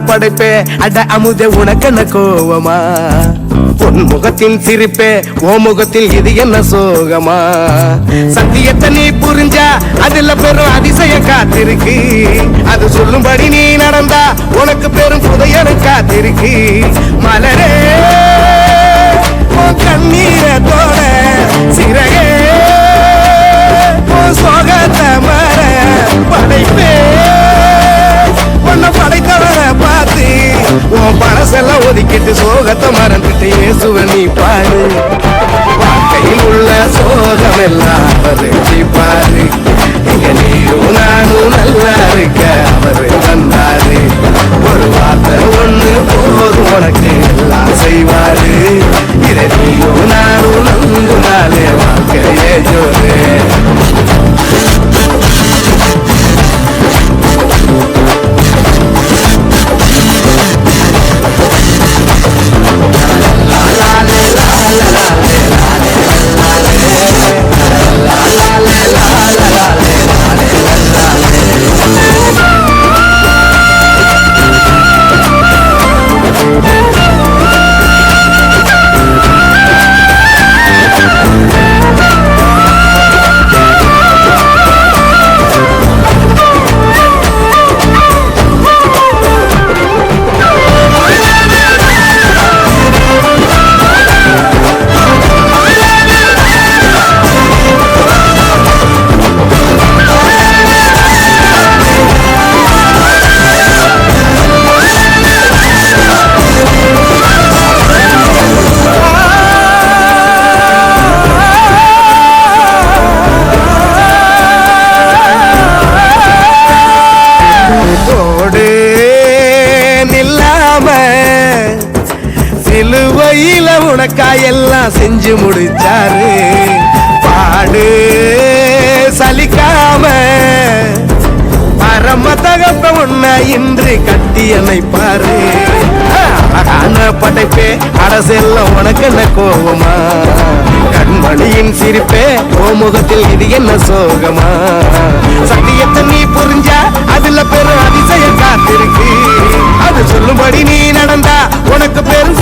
படைப்பே அட அமுதே உனக்கென்ன கோவமா உன் முகத்தின் சிரிப்பே ஓ முகத்தில் இது என்ன சோகமா சத்தியத்தை நீ புரிஞ்சா அதுல பெரும் அதிசய காத்திருக்கு அது சொல்லும்படி நீ நடந்தா உனக்கு பெரும் புதையல் காத்திருக்கு மலரே கண்ணீரை தோட சிறகே சோகத்தை மர படைப்பே உன்னை படைத்தவரை பார்த்து உன் பழசெல்லாம் ஒதுக்கிட்டு சோகத்தை மறந்துட்டு இயேசுவை நீ பாரு வாழ்க்கையில் உள்ள சோகம் எல்லாம் அவரு பாரு இங்க நீயும் நானும் நல்லா இருக்க அவரு வந்தாரு ஒரு வார்த்தை ஒண்ணு போதும் உனக்கு எல்லாம் செய்வாரு இதை நீயும் நானும் நம்புனாலே வாழ்க்கையே ஜோரு சிலுவையில உனக்காயெல்லாம் செஞ்சு முடிச்சாரு பாடு சலிக்காம பரம தகப்ப உன்னை இன்று கட்டி அணைப்பாரு அழகான படைப்பே அரசெல்லாம் உனக்கு என்ன கோவமா கண்மணியின் சிரிப்பே ஓ முகத்தில் இது என்ன சோகமா சத்தியத்தை நீ புரிஞ்சா அதுல பெரும் அதிசயம் காத்திருக்கு அது சொல்லும்படி நீ நடந்தா உனக்கு பெரும்